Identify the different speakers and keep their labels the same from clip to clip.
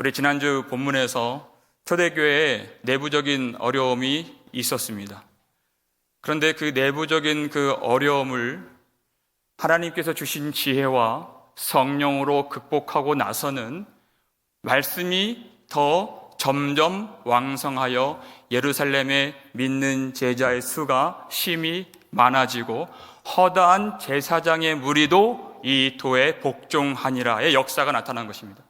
Speaker 1: 우리 지난주 본문에서 초대교회에 내부적인 어려움이 있었습니다. 그런데 그 내부적인 그 어려움을 하나님께서 주신 지혜와 성령으로 극복하고 나서는 말씀이 더 점점 왕성하여 예루살렘에 믿는 제자의 수가 심히 많아지고 허다한 제사장의 무리도 이 도에 복종하니라의 역사가 나타난 것입니다.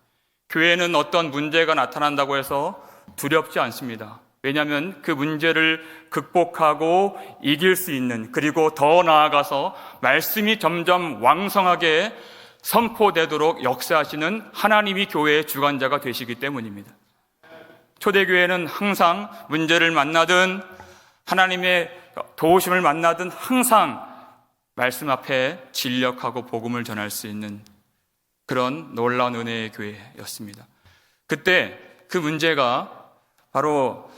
Speaker 1: 교회는 어떤 문제가 나타난다고 해서 두렵지 않습니다. 왜냐하면 그 문제를 극복하고 이길 수 있는, 그리고 더 나아가서 말씀이 점점 왕성하게 선포되도록 역사하시는 하나님이 교회의 주관자가 되시기 때문입니다. 초대교회는 항상 문제를 만나든 하나님의 도우심을 만나든 항상 말씀 앞에 진력하고 복음을 전할 수 있는 그런 놀라운 은혜의 교회였습니다. 그때 그 문제가 바로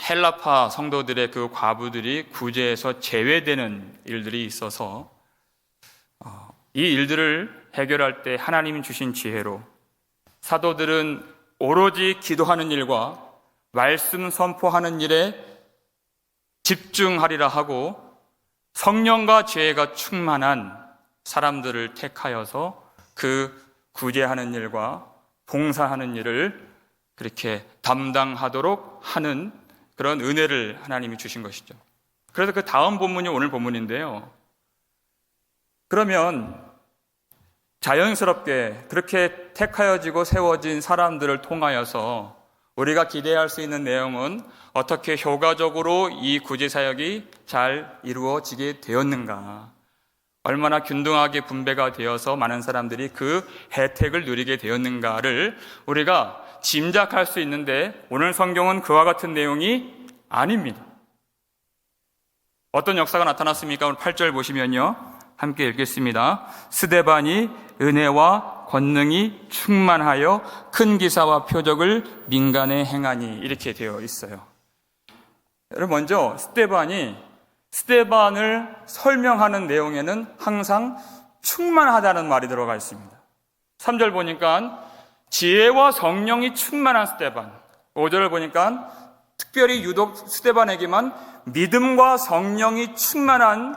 Speaker 1: 헬라파 성도들의 그 과부들이 구제에서 제외되는 일들이 있어서 이 일들을 해결할 때 하나님이 주신 지혜로 사도들은 오로지 기도하는 일과 말씀 선포하는 일에 집중하리라 하고 성령과 지혜가 충만한 사람들을 택하여서 그 구제하는 일과 봉사하는 일을 그렇게 담당하도록 하는 그런 은혜를 하나님이 주신 것이죠. 그래서 그 다음 본문이 오늘 본문인데요. 그러면 자연스럽게 그렇게 택하여지고 세워진 사람들을 통하여서 우리가 기대할 수 있는 내용은 어떻게 효과적으로 이 구제사역이 잘 이루어지게 되었는가, 얼마나 균등하게 분배가 되어서 많은 사람들이 그 혜택을 누리게 되었는가를 우리가 짐작할 수 있는데, 오늘 성경은 그와 같은 내용이 아닙니다. 어떤 역사가 나타났습니까? 오늘 8절 보시면요, 함께 읽겠습니다. 스데반이 은혜와 권능이 충만하여 큰 기사와 표적을 민간에 행하니, 이렇게 되어 있어요. 여러분, 먼저 스데반을 설명하는 내용에는 항상 충만하다는 말이 들어가 있습니다. 3절 보니까 지혜와 성령이 충만한 스데반, 5절을 보니까 특별히 유독 스데반에게만 믿음과 성령이 충만한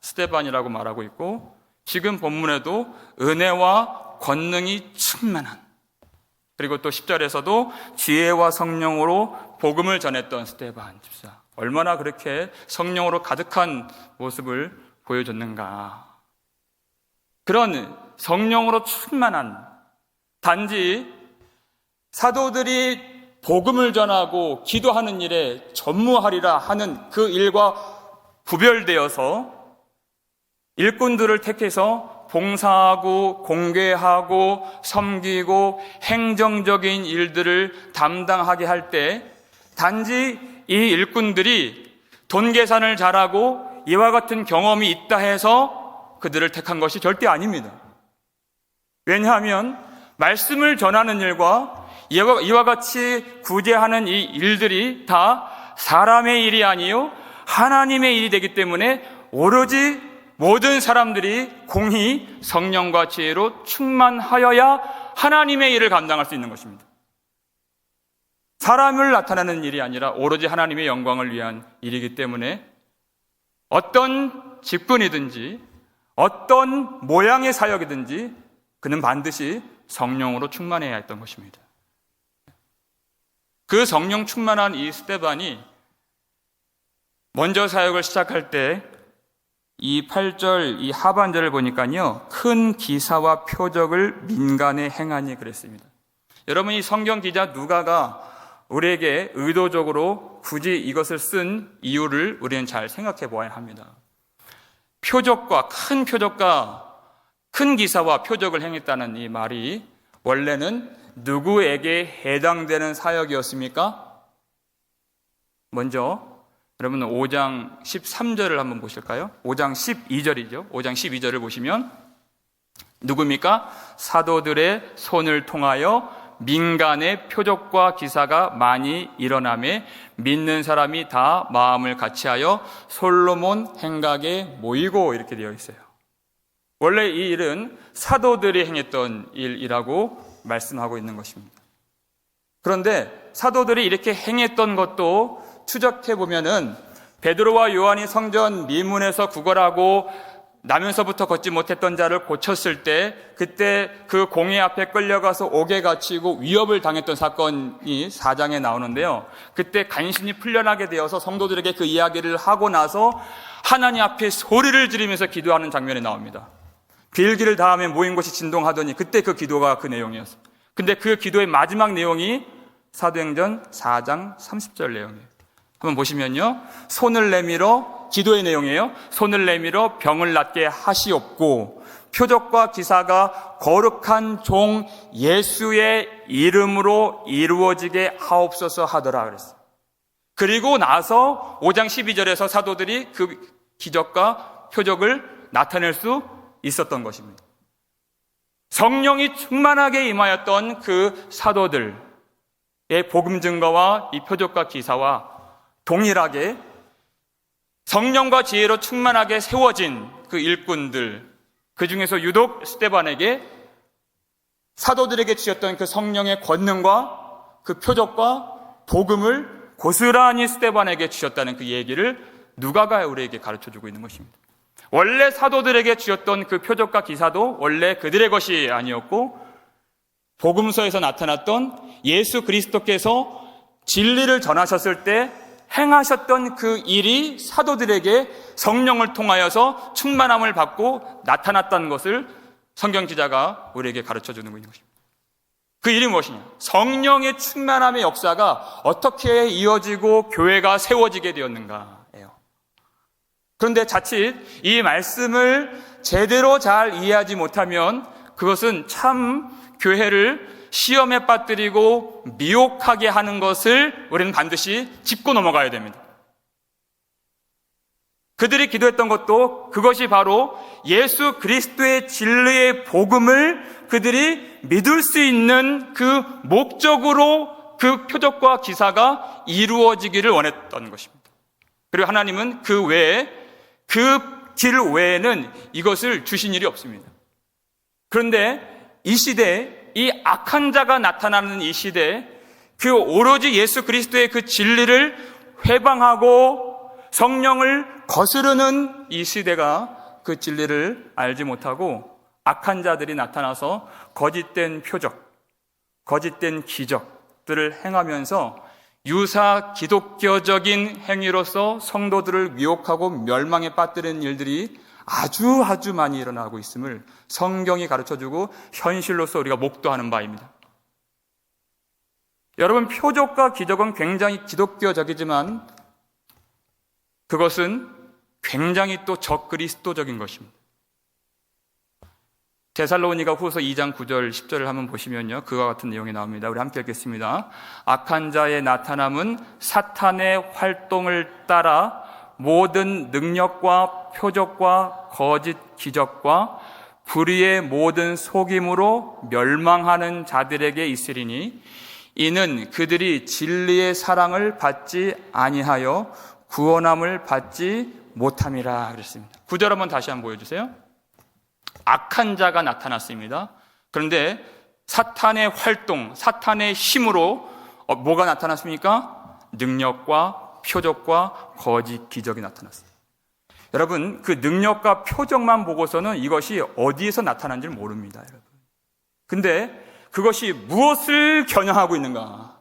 Speaker 1: 스데반이라고 말하고 있고, 지금 본문에도 은혜와 권능이 충만한, 그리고 또 10절에서도 지혜와 성령으로 복음을 전했던 스데반 집사, 얼마나 그렇게 성령으로 가득한 모습을 보여줬는가. 그런 성령으로 충만한, 단지 사도들이 복음을 전하고 기도하는 일에 전무하리라 하는 그 일과 구별되어서 일꾼들을 택해서 봉사하고 공개하고 섬기고 행정적인 일들을 담당하게 할 때, 단지 이 일꾼들이 돈 계산을 잘하고 이와 같은 경험이 있다 해서 그들을 택한 것이 절대 아닙니다. 왜냐하면 말씀을 전하는 일과 이와 같이 구제하는 이 일들이 다 사람의 일이 아니요 하나님의 일이 되기 때문에 오로지 모든 사람들이 공히 성령과 지혜로 충만하여야 하나님의 일을 감당할 수 있는 것입니다. 사람을 나타내는 일이 아니라 오로지 하나님의 영광을 위한 일이기 때문에 어떤 직분이든지 어떤 모양의 사역이든지 그는 반드시 성령으로 충만해야 했던 것입니다. 그 성령 충만한 이 스데반이 먼저 사역을 시작할 때 이 8절 이 하반절을 보니까요, 큰 기사와 표적을 민간에 행하니 그랬습니다. 여러분, 이 성경 기자 누가가 우리에게 의도적으로 굳이 이것을 쓴 이유를 우리는 잘 생각해 보아야 합니다. 표적과 큰 기사와 표적을 행했다는 이 말이 원래는 누구에게 해당되는 사역이었습니까? 먼저 여러분 5장 13절을 한번 보실까요? 5장 12절이죠. 5장 12절을 보시면 누굽니까? 사도들의 손을 통하여 민간의 표적과 기사가 많이 일어나매 믿는 사람이 다 마음을 같이하여 솔로몬 행각에 모이고, 이렇게 되어 있어요. 원래 이 일은 사도들이 행했던 일이라고 말씀하고 있는 것입니다. 그런데 사도들이 이렇게 행했던 것도 추적해 보면은 베드로와 요한이 성전 미문에서 구걸하고 나면서부터 걷지 못했던 자를 고쳤을 때 그때 그 공회 앞에 끌려가서 옥에 갇히고 위협을 당했던 사건이 4장에 나오는데요. 그때 간신히 풀려나게 되어서 성도들에게 그 이야기를 하고 나서 하나님 앞에 소리를 지르면서 기도하는 장면이 나옵니다. 빌기를 다음에 모인 곳이 진동하더니 그때 그 기도가 그 내용이었어요. 근데 그 기도의 마지막 내용이 사도행전 4장 30절 내용이에요. 한번 보시면요. 손을 내밀어, 기도의 내용이에요. 손을 내밀어 병을 낫게 하시옵고 표적과 기사가 거룩한 종 예수의 이름으로 이루어지게 하옵소서 하더라 그랬어요. 그리고 나서 5장 12절에서 사도들이 그 기적과 표적을 나타낼 수 있었던 것입니다. 성령이 충만하게 임하였던 그 사도들의 복음 증거와 이 표적과 기사와 동일하게 성령과 지혜로 충만하게 세워진 그 일꾼들, 그 중에서 유독 스데반에게 사도들에게 주셨던 그 성령의 권능과 그 표적과 복음을 고스란히 스데반에게 주셨다는 그 얘기를 누가가 우리에게 가르쳐주고 있는 것입니다. 원래 사도들에게 주셨던 그 표적과 기사도 원래 그들의 것이 아니었고 복음서에서 나타났던 예수 그리스도께서 진리를 전하셨을 때 행하셨던 그 일이 사도들에게 성령을 통하여서 충만함을 받고 나타났다는 것을 성경 기자가 우리에게 가르쳐주는 것입니다. 그 일이 무엇이냐? 성령의 충만함의 역사가 어떻게 이어지고 교회가 세워지게 되었는가예요. 그런데 자칫 이 말씀을 제대로 잘 이해하지 못하면 그것은 참 교회를 시험에 빠뜨리고 미혹하게 하는 것을 우리는 반드시 짚고 넘어가야 됩니다. 그들이 기도했던 것도 그것이 바로 예수 그리스도의 진리의 복음을 그들이 믿을 수 있는 그 목적으로 그 표적과 기사가 이루어지기를 원했던 것입니다. 그리고 하나님은 그 외에 그 길 외에는 이것을 주신 일이 없습니다. 그런데 이 시대에 이 악한 자가 나타나는 이 시대에 그 오로지 예수 그리스도의 그 진리를 회방하고 성령을 거스르는 이 시대가 그 진리를 알지 못하고 악한 자들이 나타나서 거짓된 표적, 거짓된 기적들을 행하면서 유사 기독교적인 행위로서 성도들을 미혹하고 멸망에 빠뜨리는 일들이 아주 많이 일어나고 있음을 성경이 가르쳐주고 현실로서 우리가 목도하는 바입니다. 여러분, 표적과 기적은 굉장히 기독교적이지만 그것은 굉장히 또 적그리스도적인 것입니다. 데살로니가 후서 2장 9절 10절을 한번 보시면요, 그와 같은 내용이 나옵니다. 우리 함께 읽겠습니다. 악한 자의 나타남은 사탄의 활동을 따라 모든 능력과 표적과 거짓 기적과 불의의 모든 속임으로 멸망하는 자들에게 있으리니 이는 그들이 진리의 사랑을 받지 아니하여 구원함을 받지 못함이라 그랬습니다. 9절 한번 다시 한번 보여주세요. 악한 자가 나타났습니다. 그런데 사탄의 활동, 사탄의 힘으로 뭐가 나타났습니까? 능력과 표적과 거짓 기적이 나타났습니다. 여러분, 그 능력과 표적만 보고서는 이것이 어디에서 나타난지 모릅니다, 여러분. 근데 그것이 무엇을 겨냥하고 있는가?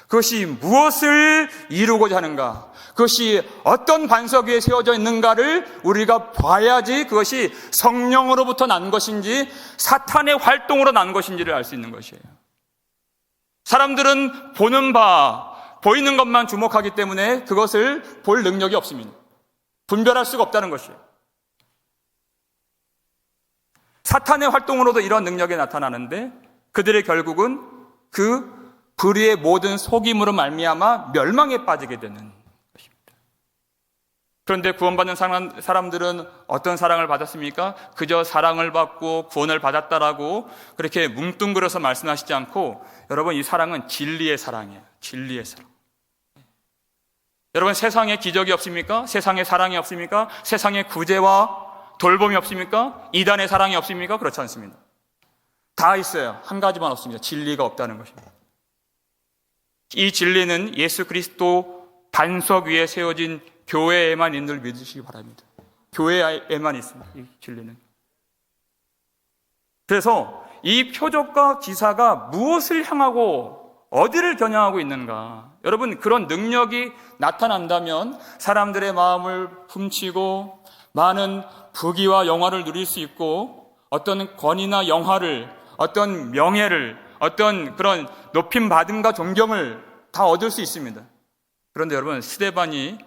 Speaker 1: 그것이 무엇을 이루고자 하는가? 그것이 어떤 반석 위에 세워져 있는가를 우리가 봐야지 그것이 성령으로부터 난 것인지 사탄의 활동으로 난 것인지를 알 수 있는 것이에요. 사람들은 보는 바, 보이는 것만 주목하기 때문에 그것을 볼 능력이 없습니다. 분별할 수가 없다는 것이에요. 사탄의 활동으로도 이런 능력이 나타나는데 그들의 결국은 그 불의의 모든 속임으로 말미암아 멸망에 빠지게 되는 것입니다. 그런데 구원받는 사람들은 어떤 사랑을 받았습니까? 그저 사랑을 받고 구원을 받았다라고 그렇게 뭉뚱그려서 말씀하시지 않고 여러분, 이 사랑은 진리의 사랑이에요. 진리의 사랑. 여러분, 세상에 기적이 없습니까? 세상에 사랑이 없습니까? 세상에 구제와 돌봄이 없습니까? 이단의 사랑이 없습니까? 그렇지 않습니다. 다 있어요. 한 가지만 없습니다. 진리가 없다는 것입니다. 이 진리는 예수 그리스도 반석 위에 세워진 교회에만 있는 줄 믿으시기 바랍니다. 교회에만 있습니다. 이 진리는. 그래서 이 표적과 기사가 무엇을 향하고 어디를 겨냥하고 있는가? 여러분, 그런 능력이 나타난다면 사람들의 마음을 훔치고 많은 부귀와 영화를 누릴 수 있고 어떤 권위나 영화를, 어떤 명예를, 어떤 그런 높임 받음과 존경을 다 얻을 수 있습니다. 그런데 여러분, 스데반이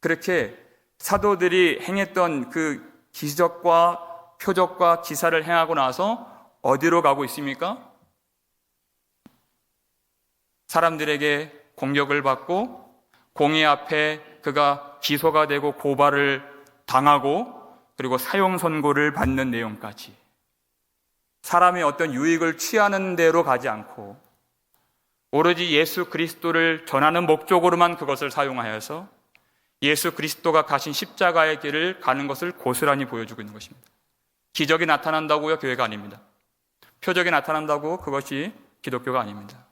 Speaker 1: 그렇게 사도들이 행했던 그 기적과 표적과 기사를 행하고 나서 어디로 가고 있습니까? 사람들에게 공격을 받고 공의 앞에 그가 기소가 되고 고발을 당하고 그리고 사형 선고를 받는 내용까지, 사람의 어떤 유익을 취하는 대로 가지 않고 오로지 예수 그리스도를 전하는 목적으로만 그것을 사용하여서 예수 그리스도가 가신 십자가의 길을 가는 것을 고스란히 보여주고 있는 것입니다. 기적이 나타난다고요? 교회가 아닙니다. 표적이 나타난다고 그것이 기독교가 아닙니다.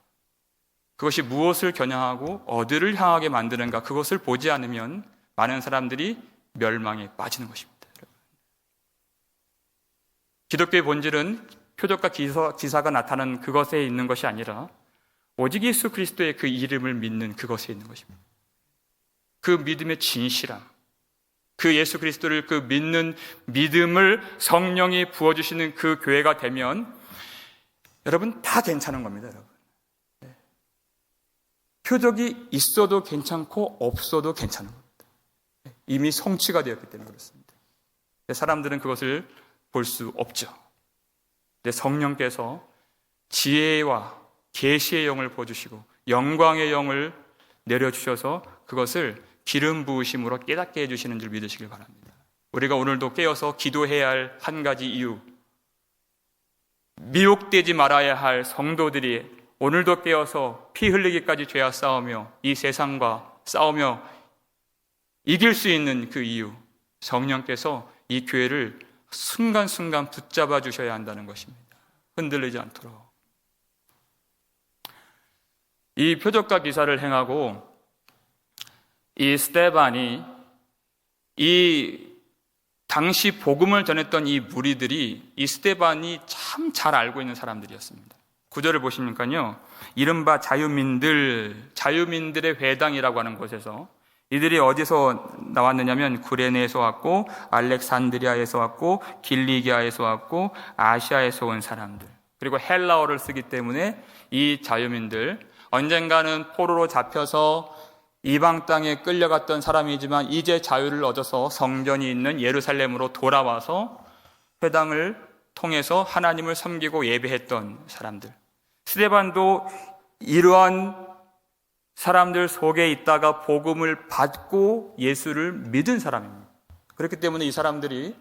Speaker 1: 그것이 무엇을 겨냥하고 어디를 향하게 만드는가, 그것을 보지 않으면 많은 사람들이 멸망에 빠지는 것입니다. 기독교의 본질은 표적과 기사가 나타나는 그것에 있는 것이 아니라 오직 예수 그리스도의 그 이름을 믿는 그것에 있는 것입니다. 그 믿음의 진실함, 그 예수 그리스도를 그 믿는 믿음을 성령이 부어주시는 그 교회가 되면 여러분 다 괜찮은 겁니다. 여러분, 표적이 있어도 괜찮고 없어도 괜찮은 겁니다. 이미 성취가 되었기 때문에 그렇습니다. 사람들은 그것을 볼 수 없죠. 근데 성령께서 지혜와 계시의 영을 부어주시고 영광의 영을 내려주셔서 그것을 기름 부으심으로 깨닫게 해주시는 줄 믿으시길 바랍니다. 우리가 오늘도 깨어서 기도해야 할 한 가지 이유, 미혹되지 말아야 할 성도들이 오늘도 깨어서 피 흘리기까지 죄와 싸우며 이 세상과 싸우며 이길 수 있는 그 이유, 성령께서 이 교회를 순간순간 붙잡아 주셔야 한다는 것입니다. 흔들리지 않도록. 이 표적과 기사를 행하고 이 스데반이, 이 당시 복음을 전했던 이 무리들이 이 스데반이 참 잘 알고 있는 사람들이었습니다. 9절을 보시니까요, 이른바 자유민들의 회당이라고 하는 곳에서, 이들이 어디서 나왔느냐면 구레네에서 왔고 알렉산드리아에서 왔고 길리기아에서 왔고 아시아에서 온 사람들, 그리고 헬라어를 쓰기 때문에 이 자유민들, 언젠가는 포로로 잡혀서 이방 땅에 끌려갔던 사람이지만 이제 자유를 얻어서 성전이 있는 예루살렘으로 돌아와서 회당을 통해서 하나님을 섬기고 예배했던 사람들. 스데반도 이러한 사람들 속에 있다가 복음을 받고 예수를 믿은 사람입니다. 그렇기 때문에 이 사람들이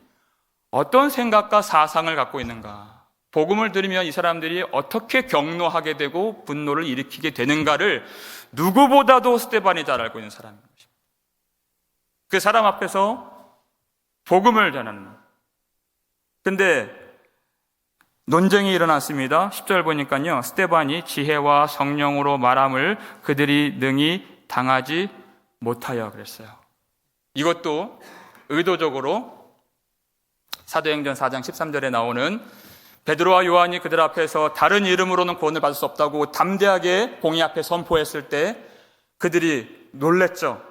Speaker 1: 어떤 생각과 사상을 갖고 있는가, 복음을 들으면 이 사람들이 어떻게 경노하게 되고 분노를 일으키게 되는가를 누구보다도 스데반이 잘 알고 있는 사람인 것입니다. 그 사람 앞에서 복음을 전하는. 근데 논쟁이 일어났습니다. 10절 보니까요, 스데반이 지혜와 성령으로 말함을 그들이 능히 당하지 못하여 그랬어요. 이것도 의도적으로 사도행전 4장 13절에 나오는 베드로와 요한이 그들 앞에서 다른 이름으로는 구원을 받을 수 없다고 담대하게 공의 앞에 선포했을 때 그들이 놀랬죠.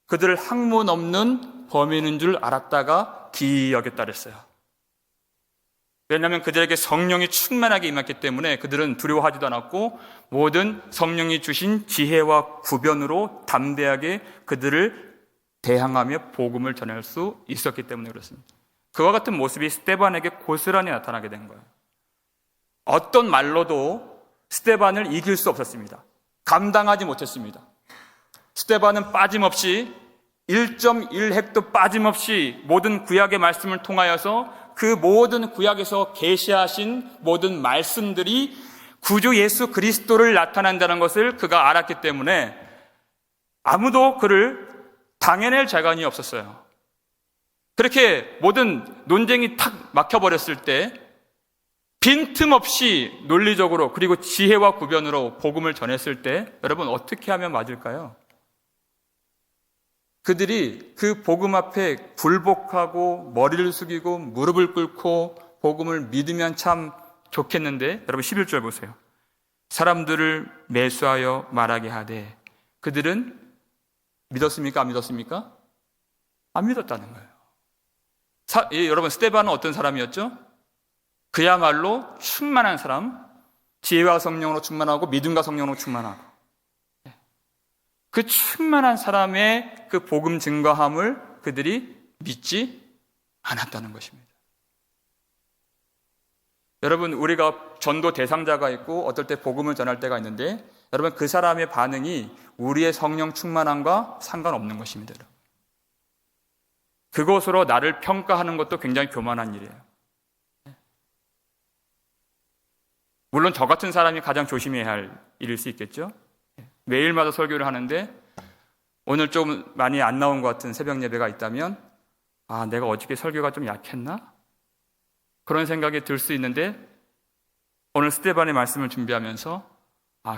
Speaker 1: 그들을 학문 없는 범인인 줄 알았다가 기이 여겼다 그랬어요. 왜냐하면 그들에게 성령이 충만하게 임했기 때문에 그들은 두려워하지도 않았고 모든 성령이 주신 지혜와 구변으로 담대하게 그들을 대항하며 복음을 전할 수 있었기 때문에 그렇습니다. 그와 같은 모습이 스데반에게 고스란히 나타나게 된 거예요. 어떤 말로도 스데반을 이길 수 없었습니다. 감당하지 못했습니다. 스데반은 빠짐없이 1.1획도 빠짐없이 모든 구약의 말씀을 통하여서 그 모든 구약에서 계시하신 모든 말씀들이 구주 예수 그리스도를 나타낸다는 것을 그가 알았기 때문에 아무도 그를 당해낼 재간이 없었어요. 그렇게 모든 논쟁이 탁 막혀버렸을 때 빈틈없이 논리적으로 그리고 지혜와 구변으로 복음을 전했을 때 여러분 어떻게 하면 맞을까요? 그들이 그 복음 앞에 굴복하고 머리를 숙이고 무릎을 꿇고 복음을 믿으면 참 좋겠는데 여러분 11절 보세요. 사람들을 매수하여 말하게 하되 그들은 믿었습니까? 안 믿었습니까? 안 믿었다는 거예요. 여러분 스데반은 어떤 사람이었죠? 그야말로 충만한 사람, 지혜와 성령으로 충만하고 믿음과 성령으로 충만하고 그 충만한 사람의 그 복음 증거함을 그들이 믿지 않았다는 것입니다. 여러분 우리가 전도 대상자가 있고 어떨 때 복음을 전할 때가 있는데 여러분 그 사람의 반응이 우리의 성령 충만함과 상관없는 것입니다. 그것으로 나를 평가하는 것도 굉장히 교만한 일이에요. 물론 저 같은 사람이 가장 조심해야 할 일일 수 있겠죠. 매일마다 설교를 하는데 오늘 좀 많이 안 나온 것 같은 새벽 예배가 있다면 내가 어저께 설교가 좀 약했나? 그런 생각이 들 수 있는데 오늘 스데반의 말씀을 준비하면서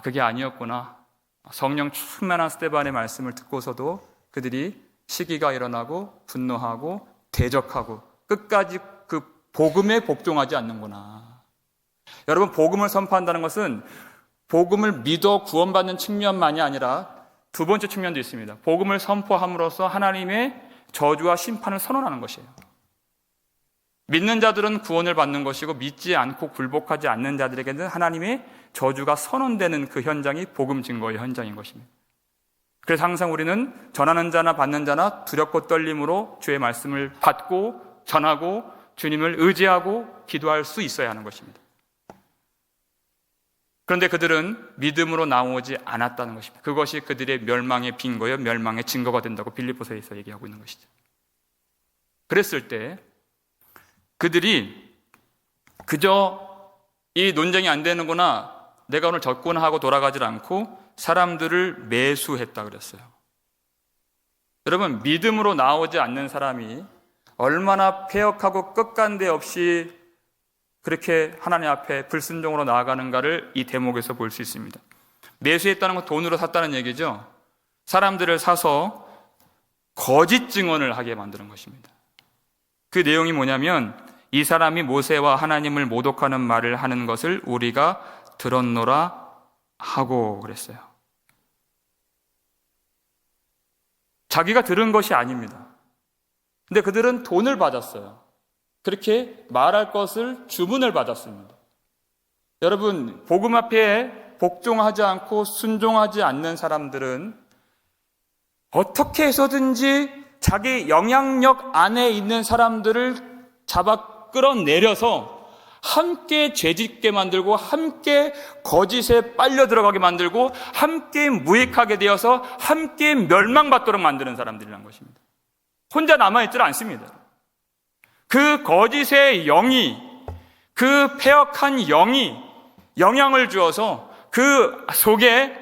Speaker 1: 그게 아니었구나. 성령 충만한 스데반의 말씀을 듣고서도 그들이 시기가 일어나고 분노하고 대적하고 끝까지 그 복음에 복종하지 않는구나. 여러분 복음을 선포한다는 것은 복음을 믿어 구원받는 측면만이 아니라 두 번째 측면도 있습니다. 복음을 선포함으로써 하나님의 저주와 심판을 선언하는 것이에요. 믿는 자들은 구원을 받는 것이고 믿지 않고 굴복하지 않는 자들에게는 하나님의 저주가 선언되는 그 현장이 복음 증거의 현장인 것입니다. 그래서 항상 우리는 전하는 자나 받는 자나 두렵고 떨림으로 주의 말씀을 받고 전하고 주님을 의지하고 기도할 수 있어야 하는 것입니다. 그런데 그들은 믿음으로 나오지 않았다는 것입니다. 그것이 그들의 멸망의 빈거요 멸망의 증거가 된다고 빌립보서에서 얘기하고 있는 것이죠. 그랬을 때 그들이 그저 이 논쟁이 안 되는구나, 내가 오늘 졌구나 하고 돌아가질 않고 사람들을 매수했다 그랬어요. 여러분 믿음으로 나오지 않는 사람이 얼마나 패역하고 끝간데 없이 그렇게 하나님 앞에 불순종으로 나아가는가를 이 대목에서 볼 수 있습니다. 매수했다는 건 돈으로 샀다는 얘기죠. 사람들을 사서 거짓 증언을 하게 만드는 것입니다. 그 내용이 뭐냐면 이 사람이 모세와 하나님을 모독하는 말을 하는 것을 우리가 들었노라 하고 그랬어요. 자기가 들은 것이 아닙니다. 근데 그들은 돈을 받았어요. 그렇게 말할 것을 주문을 받았습니다. 여러분, 복음 앞에 복종하지 않고 순종하지 않는 사람들은 어떻게 해서든지 자기 영향력 안에 있는 사람들을 잡아 끌어내려서 함께 죄짓게 만들고 함께 거짓에 빨려 들어가게 만들고 함께 무익하게 되어서 함께 멸망받도록 만드는 사람들이란 것입니다. 혼자 남아있질 않습니다. 그 거짓의 영이, 그 패역한 영이 영향을 주어서 그 속에,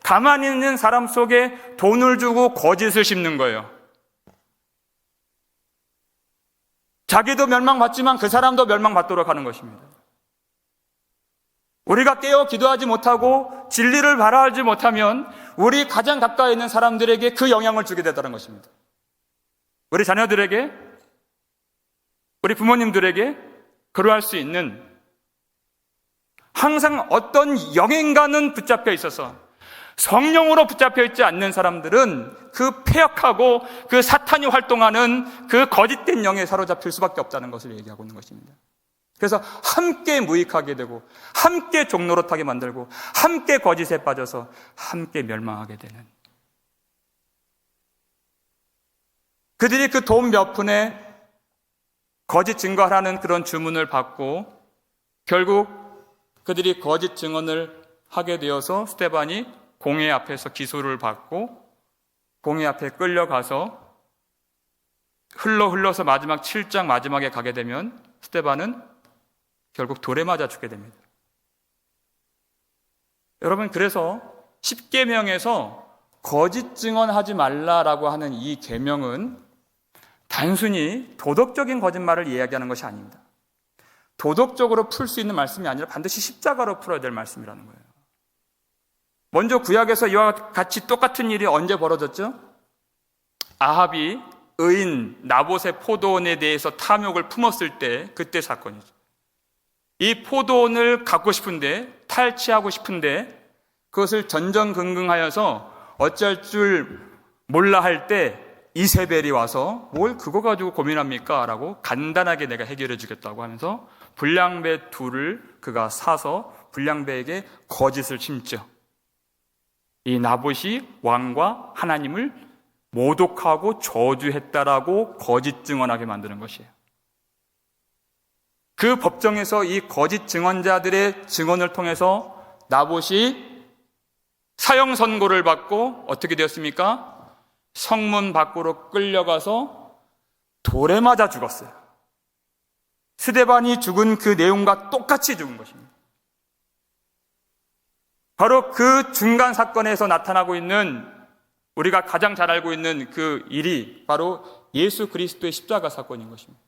Speaker 1: 가만히 있는 사람 속에 돈을 주고 거짓을 심는 거예요. 자기도 멸망받지만 그 사람도 멸망받도록 하는 것입니다. 우리가 깨어 기도하지 못하고 진리를 바라하지 못하면 우리 가장 가까이 있는 사람들에게 그 영향을 주게 되다는 것입니다. 우리 자녀들에게, 우리 부모님들에게 그러할 수 있는, 항상 어떤 영행과는 붙잡혀 있어서 성령으로 붙잡혀 있지 않는 사람들은 그 패역하고 그 사탄이 활동하는 그 거짓된 영에 사로잡힐 수밖에 없다는 것을 얘기하고 있는 것입니다. 그래서 함께 무익하게 되고 함께 종노릇하게 만들고 함께 거짓에 빠져서 함께 멸망하게 되는, 그들이 그 돈 몇 푼에 거짓 증거하라는 그런 주문을 받고 결국 그들이 거짓 증언을 하게 되어서 스데반이 공회 앞에서 기소를 받고 공회 앞에 끌려가서 흘러서 마지막 7장 마지막에 가게 되면 스데반은 결국 돌에 맞아 죽게 됩니다. 여러분, 그래서 10계명에서 거짓 증언하지 말라라고 하는 이 계명은 단순히 도덕적인 거짓말을 이야기하는 것이 아닙니다. 도덕적으로 풀 수 있는 말씀이 아니라 반드시 십자가로 풀어야 될 말씀이라는 거예요. 먼저 구약에서 이와 같이 똑같은 일이 언제 벌어졌죠? 아합이 의인 나봇의 포도원에 대해서 탐욕을 품었을 때, 그때 사건이죠. 이 포도원을 갖고 싶은데, 탈취하고 싶은데 그것을 전전긍긍하여서 어쩔 줄 몰라 할 때 이세벨이 와서 뭘 그거 가지고 고민합니까? 라고 간단하게 내가 해결해 주겠다고 하면서 불량배 둘을 그가 사서 불량배에게 거짓을 심죠. 이 나봇이 왕과 하나님을 모독하고 저주했다라고 거짓 증언하게 만드는 것이에요. 그 법정에서 이 거짓 증언자들의 증언을 통해서 나봇이 사형 선고를 받고 어떻게 되었습니까? 성문 밖으로 끌려가서 돌에 맞아 죽었어요. 스데반이 죽은 그 내용과 똑같이 죽은 것입니다. 바로 그 중간 사건에서 나타나고 있는, 우리가 가장 잘 알고 있는 그 일이 바로 예수 그리스도의 십자가 사건인 것입니다.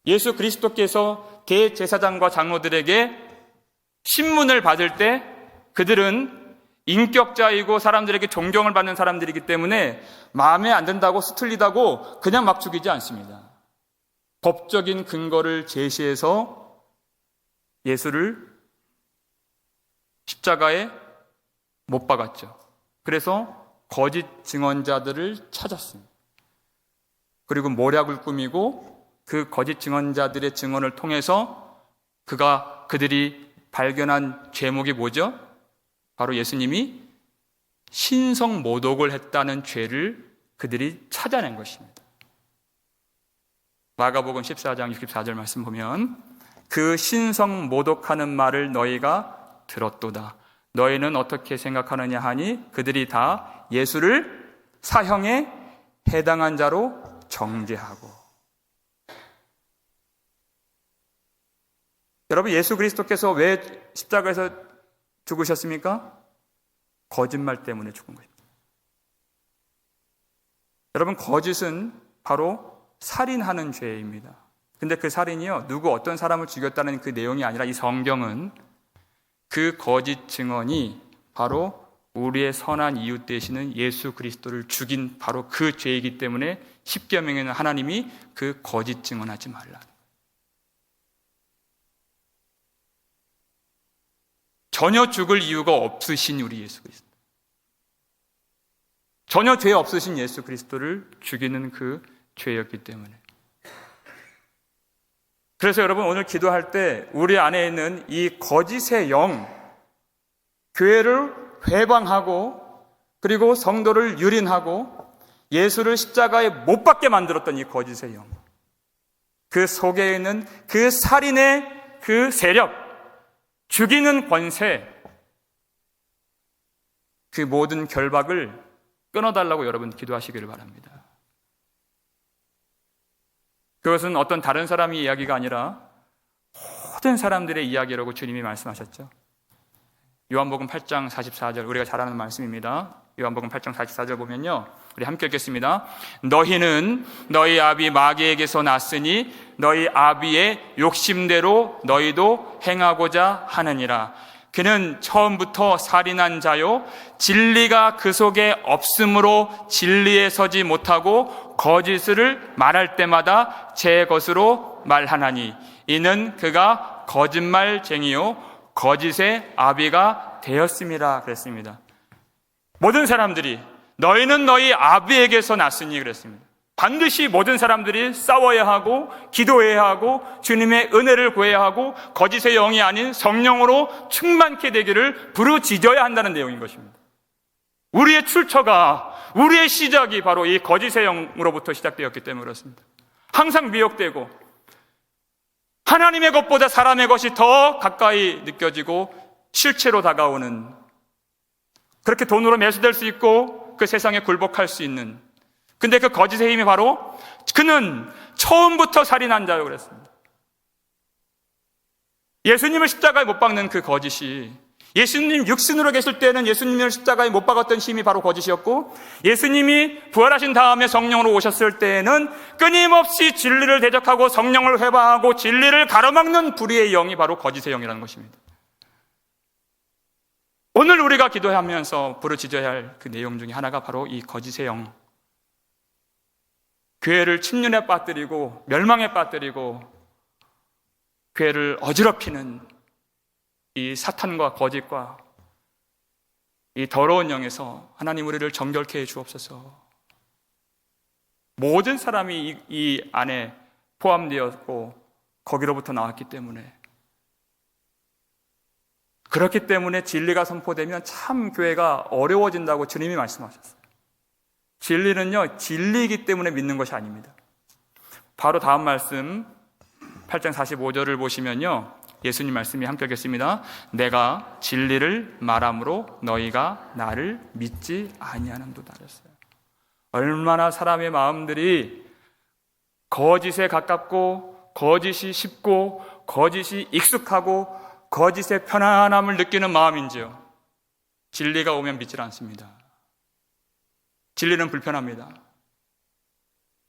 Speaker 1: 예수 그리스도께서 대제사장과 장로들에게 신문을 받을 때 그들은 인격자이고 사람들에게 존경을 받는 사람들이기 때문에 마음에 안 든다고 수틀리다고 그냥 막 죽이지 않습니다. 법적인 근거를 제시해서 예수를 십자가에 못 박았죠. 그래서 거짓 증언자들을 찾았습니다. 그리고 모략을 꾸미고 그 거짓 증언자들의 증언을 통해서 그들이 발견한 죄목이 뭐죠? 바로 예수님이 신성 모독을 했다는 죄를 그들이 찾아낸 것입니다. 마가복음 14장 64절 말씀 보면 그 신성 모독하는 말을 너희가 들었도다. 너희는 어떻게 생각하느냐 하니 그들이 다 예수를 사형에 해당한 자로 정죄하고. 여러분, 예수 그리스도께서 왜 십자가에서 죽으셨습니까? 거짓말 때문에 죽은 것입니다. 여러분, 거짓은 바로 살인하는 죄입니다. 근데 그 살인이요, 누구 어떤 사람을 죽였다는 그 내용이 아니라 이 성경은 그 거짓 증언이 바로 우리의 선한 이웃 되시는 예수 그리스도를 죽인 바로 그 죄이기 때문에 십계명에는 하나님이 그 거짓 증언하지 말라. 전혀 죽을 이유가 없으신 우리 예수 그리스도, 전혀 죄 없으신 예수 그리스도를 죽이는 그 죄였기 때문에. 그래서 여러분, 오늘 기도할 때 우리 안에 있는 이 거짓의 영, 교회를 회방하고 그리고 성도를 유린하고 예수를 십자가에 못 박게 만들었던 이 거짓의 영, 그 속에 있는 그 살인의 그 세력, 죽이는 권세, 그 모든 결박을 끊어달라고 여러분 기도하시기를 바랍니다. 그것은 어떤 다른 사람의 이야기가 아니라 모든 사람들의 이야기라고 주님이 말씀하셨죠. 요한복음 8장 44절, 우리가 잘 아는 말씀입니다. 요한복음 8장 44절 보면요, 우리 함께 읽겠습니다. 너희는 너희 아비 마귀에게서 났으니 너희 아비의 욕심대로 너희도 행하고자 하느니라. 그는 처음부터 살인한 자요, 진리가 그 속에 없으므로 진리에 서지 못하고 거짓을 말할 때마다 제 것으로 말하나니 이는 그가 거짓말쟁이요 거짓의 아비가 되었음이라 그랬습니다. 모든 사람들이 너희는 너희 아비에게서 났으니 그랬습니다. 반드시 모든 사람들이 싸워야 하고 기도해야 하고 주님의 은혜를 구해야 하고 거짓의 영이 아닌 성령으로 충만케 되기를 부르짖어야 한다는 내용인 것입니다. 우리의 출처가, 우리의 시작이 바로 이 거짓의 영으로부터 시작되었기 때문에 그렇습니다. 항상 미혹되고 하나님의 것보다 사람의 것이 더 가까이 느껴지고 실체로 다가오는, 그렇게 돈으로 매수될 수 있고 그 세상에 굴복할 수 있는, 근데 그 거짓의 힘이 바로 그는 처음부터 살인한 자요 그랬습니다. 예수님을 십자가에 못 박는 그 거짓이 예수님 육신으로 계실 때는 예수님을 십자가에 못 박았던 힘이 바로 거짓이었고, 예수님이 부활하신 다음에 성령으로 오셨을 때에는 끊임없이 진리를 대적하고 성령을 회방하고 진리를 가로막는 불의의 영이 바로 거짓의 영이라는 것입니다. 오늘 우리가 기도하면서 부르짖어야 할 그 내용 중에 하나가 바로 이 거짓의 영, 교회를 침륜에 빠뜨리고 멸망에 빠뜨리고 교회를 어지럽히는 이 사탄과 거짓과 이 더러운 영에서 하나님 우리를 정결케 해 주옵소서. 모든 사람이 이 안에 포함되었고 거기로부터 나왔기 때문에, 그렇기 때문에 진리가 선포되면 참 교회가 어려워진다고 주님이 말씀하셨어요. 진리는요, 진리이기 때문에 믿는 것이 아닙니다. 바로 다음 말씀 8장 45절을 보시면요, 예수님 말씀이 함께 하겠습니다. 내가 진리를 말함으로 너희가 나를 믿지 아니하는도다 하셨어요. 얼마나 사람의 마음들이 거짓에 가깝고 거짓이 쉽고 거짓이 익숙하고 거짓의 편안함을 느끼는 마음인지요. 진리가 오면 믿질 않습니다. 진리는 불편합니다.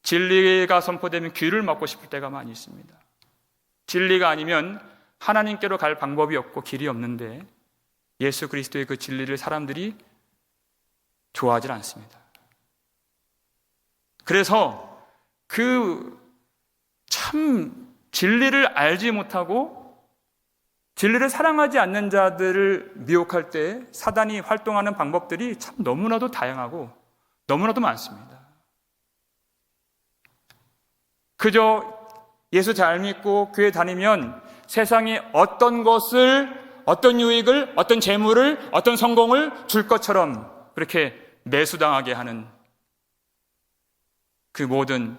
Speaker 1: 진리가 선포되면 귀를 막고 싶을 때가 많이 있습니다. 진리가 아니면 하나님께로 갈 방법이 없고 길이 없는데 예수 그리스도의 그 진리를 사람들이 좋아하지 않습니다. 그래서 그 참 진리를 알지 못하고 진리를 사랑하지 않는 자들을 미혹할 때 사단이 활동하는 방법들이 참 너무나도 다양하고 너무나도 많습니다. 그저 예수 잘 믿고 교회 다니면 세상에 어떤 것을, 어떤 유익을, 어떤 재물을, 어떤 성공을 줄 것처럼 그렇게 매수당하게 하는 그 모든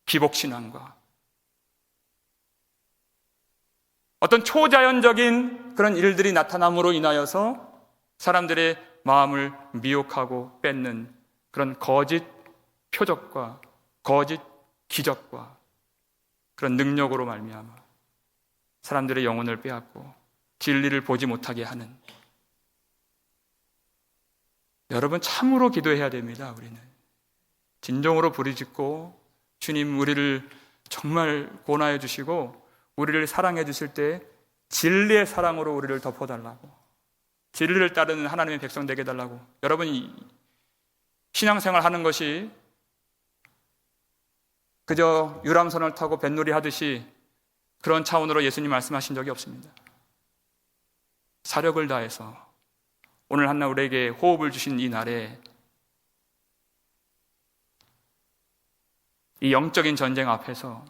Speaker 1: 기복신앙과 어떤 초자연적인 그런 일들이 나타남으로 인하여서 사람들의 마음을 미혹하고 뺏는 그런 거짓 표적과 거짓 기적과 그런 능력으로 말미암아 사람들의 영혼을 빼앗고 진리를 보지 못하게 하는, 여러분 참으로 기도해야 됩니다. 우리는 진정으로 부르짖고 주님 우리를 정말 권하여 주시고 우리를 사랑해 주실 때 진리의 사랑으로 우리를 덮어달라고, 진리를 따르는 하나님의 백성 되게 해달라고. 여러분이 신앙생활 하는 것이 그저 유람선을 타고 뱃놀이 하듯이 그런 차원으로 예수님 말씀하신 적이 없습니다. 사력을 다해서 오늘 한날 우리에게 호흡을 주신 이 날에 이 영적인 전쟁 앞에서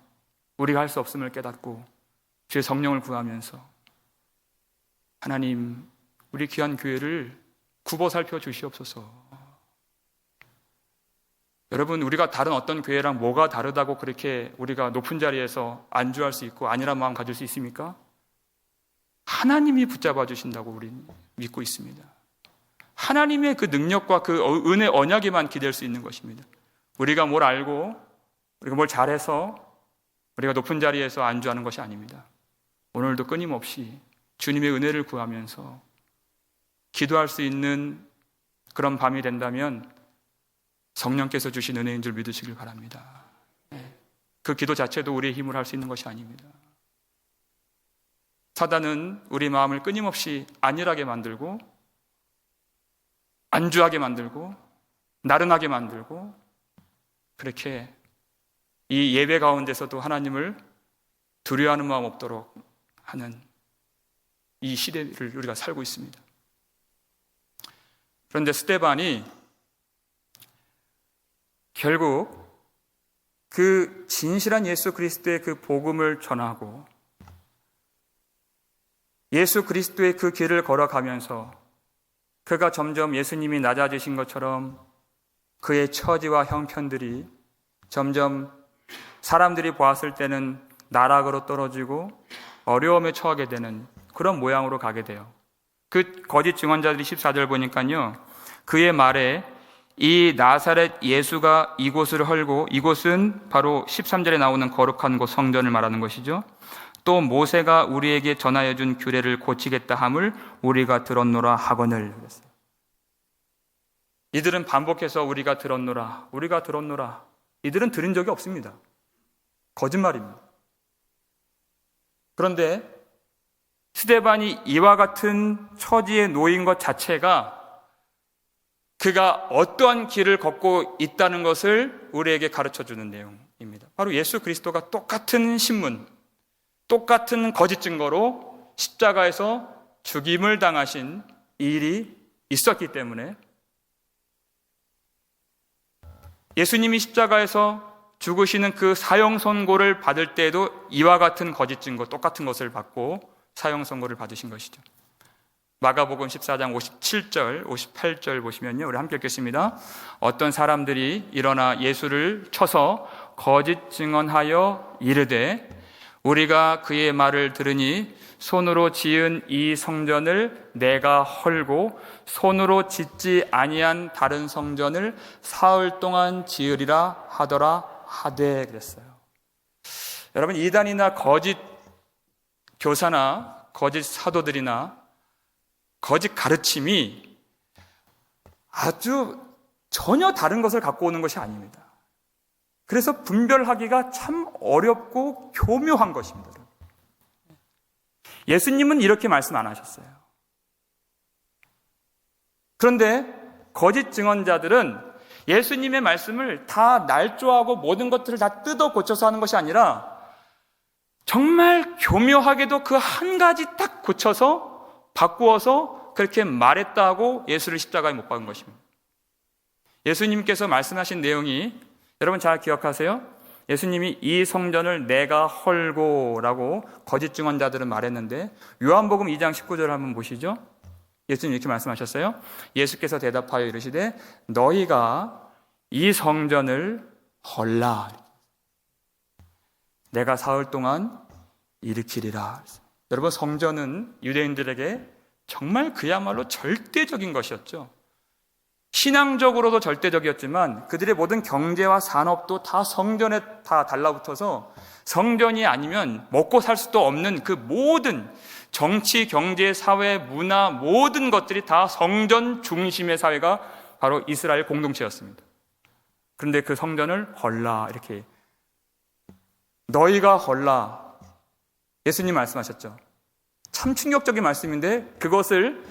Speaker 1: 우리가 할 수 없음을 깨닫고 주의 성령을 구하면서 하나님 우리 귀한 교회를 굽어 살펴 주시옵소서. 여러분 우리가 다른 어떤 교회랑 뭐가 다르다고 그렇게 우리가 높은 자리에서 안주할 수 있고 아니란 마음 가질 수 있습니까? 하나님이 붙잡아 주신다고 우리는 믿고 있습니다. 하나님의 그 능력과 그 은혜 언약에만 기댈 수 있는 것입니다. 우리가 뭘 알고 우리가 뭘 잘해서 우리가 높은 자리에서 안주하는 것이 아닙니다. 오늘도 끊임없이 주님의 은혜를 구하면서 기도할 수 있는 그런 밤이 된다면 성령께서 주신 은혜인 줄 믿으시길 바랍니다. 그 기도 자체도 우리의 힘으로 할 수 있는 것이 아닙니다. 사단은 우리 마음을 끊임없이 안일하게 만들고 안주하게 만들고 나른하게 만들고 그렇게 이 예배 가운데서도 하나님을 두려워하는 마음 없도록 하는 이 시대를 우리가 살고 있습니다. 그런데 스데반이 결국 그 진실한 예수 그리스도의 그 복음을 전하고 예수 그리스도의 그 길을 걸어가면서 그가 점점 예수님이 낮아지신 것처럼 그의 처지와 형편들이 점점 사람들이 보았을 때는 나락으로 떨어지고 어려움에 처하게 되는 그런 모양으로 가게 돼요. 그 거짓 증언자들이 14절 보니까요, 그의 말에 이 나사렛 예수가 이곳을 헐고, 이곳은 바로 13절에 나오는 거룩한 곳 성전을 말하는 것이죠. 또 모세가 우리에게 전하여 준 규례를 고치겠다 함을 우리가 들었노라 하거늘. 그랬어요. 이들은 반복해서 우리가 들었노라, 우리가 들었노라. 이들은 들은 적이 없습니다. 거짓말입니다. 그런데 스데반이 이와 같은 처지에 놓인 것 자체가 그가 어떠한 길을 걷고 있다는 것을 우리에게 가르쳐주는 내용입니다. 바로 예수 그리스도가 똑같은 신문, 똑같은 거짓 증거로 십자가에서 죽임을 당하신 일이 있었기 때문에 예수님이 십자가에서 죽으시는 그 사형 선고를 받을 때에도 이와 같은 거짓 증거, 똑같은 것을 받고 사형 선고를 받으신 것이죠. 마가복음 14장 57절, 58절 보시면요, 우리 함께 읽겠습니다. 어떤 사람들이 일어나 예수를 쳐서 거짓 증언하여 이르되 우리가 그의 말을 들으니 손으로 지은 이 성전을 내가 헐고 손으로 짓지 아니한 다른 성전을 사흘 동안 지으리라 하더라 하되 그랬어요. 여러분, 이단이나 거짓 교사나 거짓 사도들이나 거짓 가르침이 아주 전혀 다른 것을 갖고 오는 것이 아닙니다. 그래서 분별하기가 참 어렵고 교묘한 것입니다. 예수님은 이렇게 말씀 안 하셨어요. 그런데 거짓 증언자들은 예수님의 말씀을 다 날조하고 모든 것들을 다 뜯어 고쳐서 하는 것이 아니라 정말 교묘하게도 그 한 가지 딱 고쳐서 바꾸어서 그렇게 말했다고 예수를 십자가에 못 박은 것입니다. 예수님께서 말씀하신 내용이 여러분 잘 기억하세요? 예수님이 이 성전을 내가 헐고 라고 거짓 증언자들은 말했는데 요한복음 2장 19절 한번 보시죠. 예수님 이렇게 말씀하셨어요. 예수께서 대답하여 이르시되 너희가 이 성전을 헐라. 내가 사흘 동안 일으키리라. 여러분, 성전은 유대인들에게 정말 그야말로 절대적인 것이었죠. 신앙적으로도 절대적이었지만 그들의 모든 경제와 산업도 다 성전에 다 달라붙어서 성전이 아니면 먹고 살 수도 없는 그 모든 정치, 경제, 사회, 문화 모든 것들이 다 성전 중심의 사회가 바로 이스라엘 공동체였습니다. 그런데 그 성전을 헐라 이렇게 너희가 헐라 예수님 말씀하셨죠. 참 충격적인 말씀인데 그것을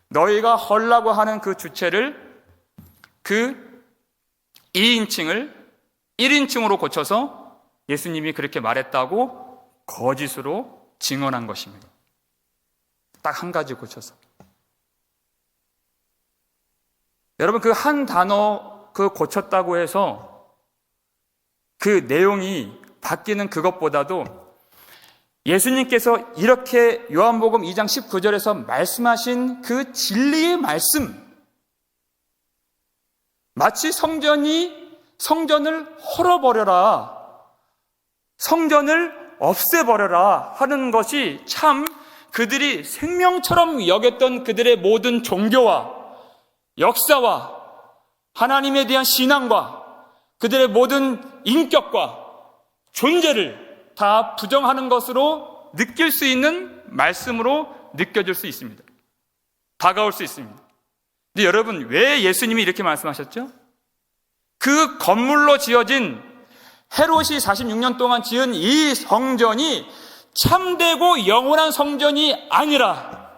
Speaker 1: 너희가 헐라고 하는 그 주체를 그 2인칭을 1인칭으로 고쳐서 예수님이 그렇게 말했다고 거짓으로 증언한 것입니다. 딱 한 가지 고쳐서. 여러분, 그 한 단어 그 고쳤다고 해서 그 내용이 바뀌는 그것보다도 예수님께서 이렇게 요한복음 2장 19절에서 말씀하신 그 진리의 말씀, 마치 성전을 헐어버려라, 성전을 없애버려라 하는 것이 참 그들이 생명처럼 여겼던 그들의 모든 종교와 역사와 하나님에 대한 신앙과 그들의 모든 인격과 존재를 다 부정하는 것으로 느낄 수 있는 말씀으로 느껴질 수 있습니다. 다가올 수 있습니다. 근데 여러분, 왜 예수님이 이렇게 말씀하셨죠? 그 건물로 지어진 헤롯이 46년 동안 지은 이 성전이 참되고 영원한 성전이 아니라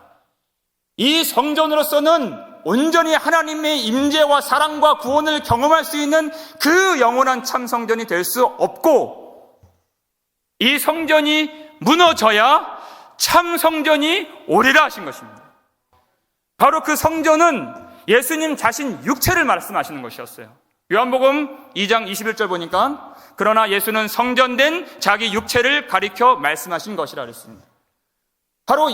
Speaker 1: 이 성전으로서는 온전히 하나님의 임재와 사랑과 구원을 경험할 수 있는 그 영원한 참 성전이 될 수 없고 이 성전이 무너져야 참 성전이 오리라 하신 것입니다. 바로 그 성전은 예수님 자신 육체를 말씀하시는 것이었어요. 요한복음 2장 21절 보니까 그러나 예수는 성전된 자기 육체를 가리켜 말씀하신 것이라 그랬습니다. 바로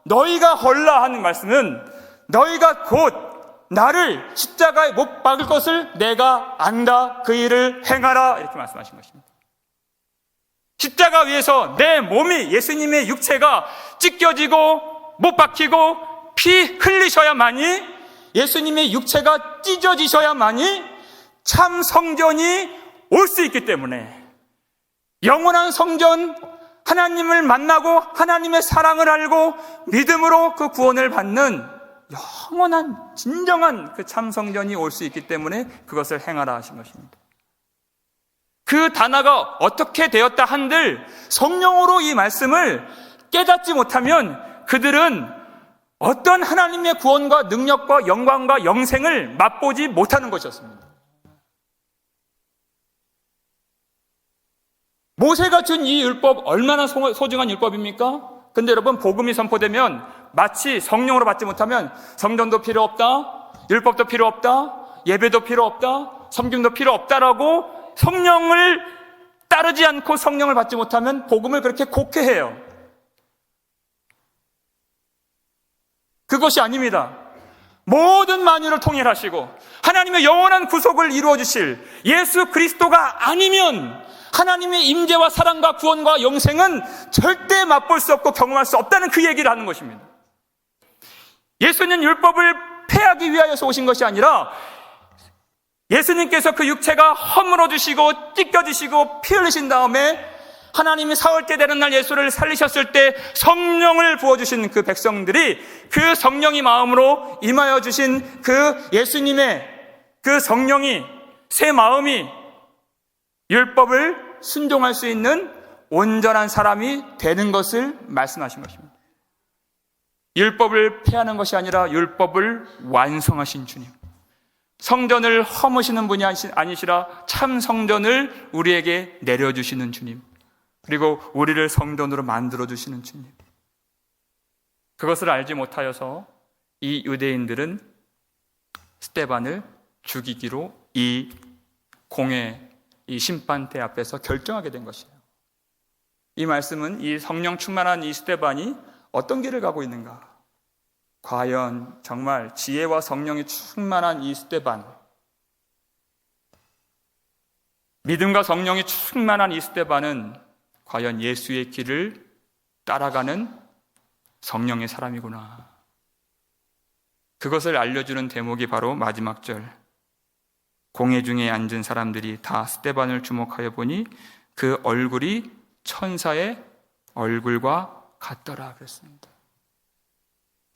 Speaker 1: 너희가 헐라 하는 말씀은 너희가 곧 나를 십자가에 못 박을 것을 내가 안다. 그 일을 행하라. 이렇게 말씀하신 것입니다. 십자가 위에서 내 몸이 예수님의 육체가 찢겨지고 못 박히고 피 흘리셔야만이 예수님의 육체가 찢어지셔야만이 참 성전이 올 수 있기 때문에 영원한 성전 하나님을 만나고 하나님의 사랑을 알고 믿음으로 그 구원을 받는 영원한 진정한 그 참 성전이 올 수 있기 때문에 그것을 행하라 하신 것입니다. 그 단어가 어떻게 되었다 한들 성령으로 이 말씀을 깨닫지 못하면 그들은 어떤 하나님의 구원과 능력과 영광과 영생을 맛보지 못하는 것이었습니다. 모세가 준 이 율법 얼마나 소중한 율법입니까? 근데 여러분, 복음이 선포되면 마치 성령으로 받지 못하면 성전도 필요 없다, 율법도 필요 없다, 예배도 필요 없다, 섬김도 필요 없다라고 성령을 따르지 않고 성령을 받지 못하면 복음을 그렇게 곡해해요. 그것이 아닙니다. 모든 만유를 통일하시고 하나님의 영원한 구속을 이루어 주실 예수 그리스도가 아니면 하나님의 임재와 사랑과 구원과 영생은 절대 맛볼 수 없고 경험할 수 없다는 그 얘기를 하는 것입니다. 예수는 율법을 폐하기 위하여서 오신 것이 아니라 예수님께서 그 육체가 허물어지시고 찢겨지시고 피 흘리신 다음에 하나님이 사흘 때 되는 날 예수를 살리셨을 때 성령을 부어주신 그 백성들이 그 성령이 마음으로 임하여 주신 그 예수님의 그 성령이 새 마음이 율법을 순종할 수 있는 온전한 사람이 되는 것을 말씀하신 것입니다. 율법을 폐하는 것이 아니라 율법을 완성하신 주님, 성전을 허무시는 분이 아니시라 참 성전을 우리에게 내려주시는 주님, 그리고 우리를 성전으로 만들어주시는 주님, 그것을 알지 못하여서 이 유대인들은 스데반을 죽이기로 이 공회, 이 심판대 앞에서 결정하게 된 것이에요. 이 말씀은 이 성령 충만한 이 스데반이 어떤 길을 가고 있는가? 과연 정말 지혜와 성령이 충만한 이 스데반, 믿음과 성령이 충만한 이 스데반은 과연 예수의 길을 따라가는 성령의 사람이구나. 그것을 알려주는 대목이 바로 마지막 절, 공회 중에 앉은 사람들이 다 스데반을 주목하여 보니 그 얼굴이 천사의 얼굴과 같더라 그랬습니다.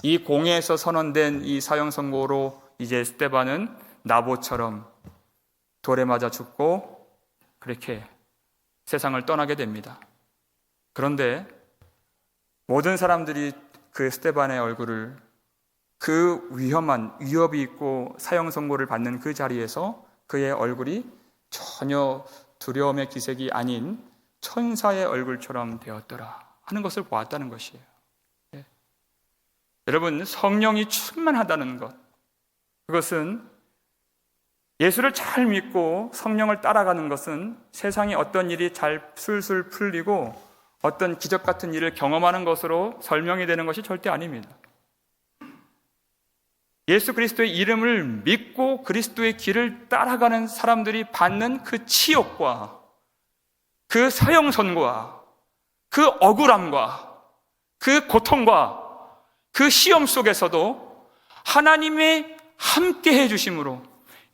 Speaker 1: 이 공회에서 선언된 이 사형 선고로 이제 스데반은 나봇처럼 돌에 맞아 죽고 그렇게 세상을 떠나게 됩니다. 그런데 모든 사람들이 그 스데반의 얼굴을 그 위협이 있고 사형 선고를 받는 그 자리에서 그의 얼굴이 전혀 두려움의 기색이 아닌 천사의 얼굴처럼 되었더라 하는 것을 보았다는 것이에요. 네. 여러분, 성령이 충만하다는 것, 그것은 예수를 잘 믿고 성령을 따라가는 것은 세상에 어떤 일이 잘 술술 풀리고 어떤 기적 같은 일을 경험하는 것으로 설명이 되는 것이 절대 아닙니다. 예수 그리스도의 이름을 믿고 그리스도의 길을 따라가는 사람들이 받는 그 치욕과 그 사형 선고와 그 억울함과 그 고통과 그 시험 속에서도 하나님의 함께 해주심으로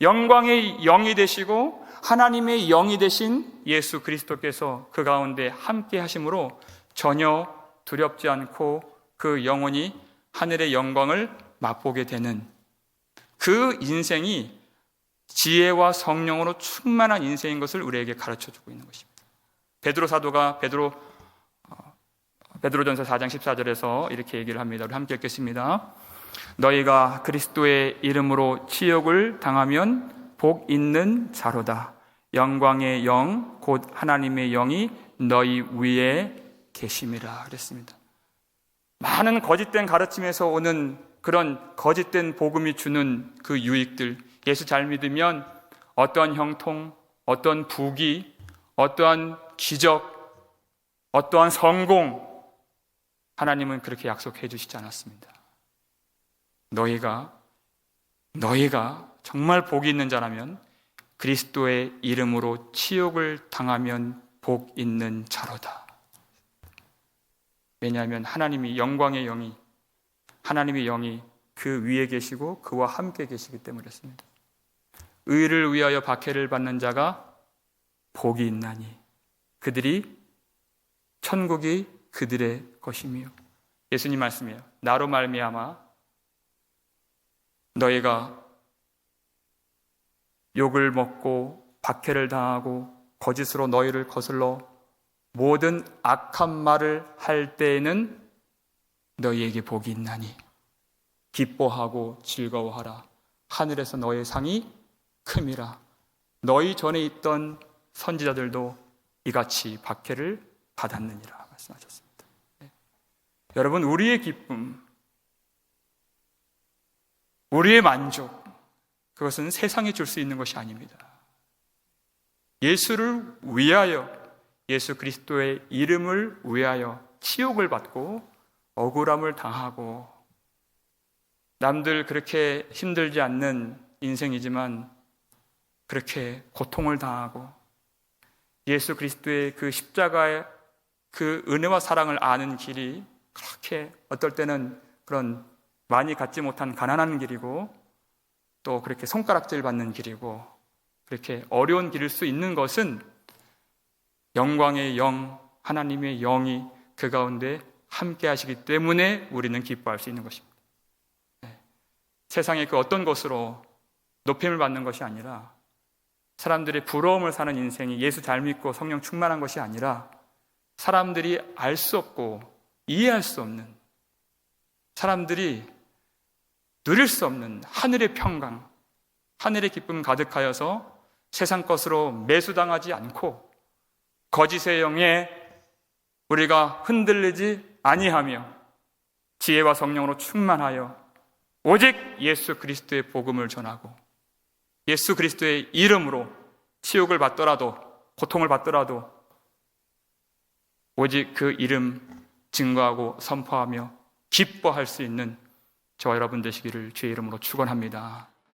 Speaker 1: 영광의 영이 되시고 하나님의 영이 되신 예수 그리스도께서 그 가운데 함께 하심으로 전혀 두렵지 않고 그 영혼이 하늘의 영광을 맛보게 되는 그 인생이 지혜와 성령으로 충만한 인생인 것을 우리에게 가르쳐주고 있는 것입니다. 베드로 사도가 베드로전서 4장 14절에서 이렇게 얘기를 합니다. 우리 함께 읽겠습니다. 너희가 그리스도의 이름으로 치욕을 당하면 복 있는 자로다. 영광의 영 곧 하나님의 영이 너희 위에 계심이라 그랬습니다. 많은 거짓된 가르침에서 오는 그런 거짓된 복음이 주는 그 유익들, 예수 잘 믿으면 어떠한 형통, 어떠한 부귀, 어떠한 기적, 어떠한 성공, 하나님은 그렇게 약속해 주시지 않았습니다. 너희가 정말 복이 있는 자라면 그리스도의 이름으로 치욕을 당하면 복 있는 자로다. 왜냐하면 하나님이 영광의 영이, 하나님의 영이 그 위에 계시고 그와 함께 계시기 때문이었습니다. 의를 위하여 박해를 받는 자가 복이 있나니 그들이 천국이 그들의 것이며, 예수님 말씀이에요. 나로 말미암아 너희가 욕을 먹고 박해를 당하고 거짓으로 너희를 거슬러 모든 악한 말을 할 때에는 너희에게 복이 있나니 기뻐하고 즐거워하라. 하늘에서 너희의 상이 큼이라. 너희 전에 있던 선지자들도 이같이 박해를 받았느니라 말씀하셨습니다. 여러분, 우리의 기쁨, 우리의 만족, 그것은 세상에 줄 수 있는 것이 아닙니다. 예수를 위하여, 예수 그리스도의 이름을 위하여 치욕을 받고 억울함을 당하고, 남들 그렇게 힘들지 않는 인생이지만 그렇게 고통을 당하고, 예수 그리스도의 그 십자가의 그 은혜와 사랑을 아는 길이 그렇게 어떨 때는 그런 많이 갖지 못한 가난한 길이고, 또 그렇게 손가락질 받는 길이고, 그렇게 어려운 길일 수 있는 것은 영광의 영, 하나님의 영이 그 가운데 함께 하시기 때문에 우리는 기뻐할 수 있는 것입니다. 세상의 그 어떤 것으로 높임을 받는 것이 아니라, 사람들의 부러움을 사는 인생이 예수 잘 믿고 성령 충만한 것이 아니라, 사람들이 알 수 없고 이해할 수 없는, 사람들이 누릴 수 없는 하늘의 평강, 하늘의 기쁨 가득하여서 세상 것으로 매수당하지 않고 거짓의 영에 우리가 흔들리지 아니하며 지혜와 성령으로 충만하여 오직 예수 그리스도의 복음을 전하고, 예수 그리스도의 이름으로 치욕을 받더라도, 고통을 받더라도 오직 그 이름 증거하고 선포하며 기뻐할 수 있는 저와 여러분 되시기를 주의 이름으로 축원합니다.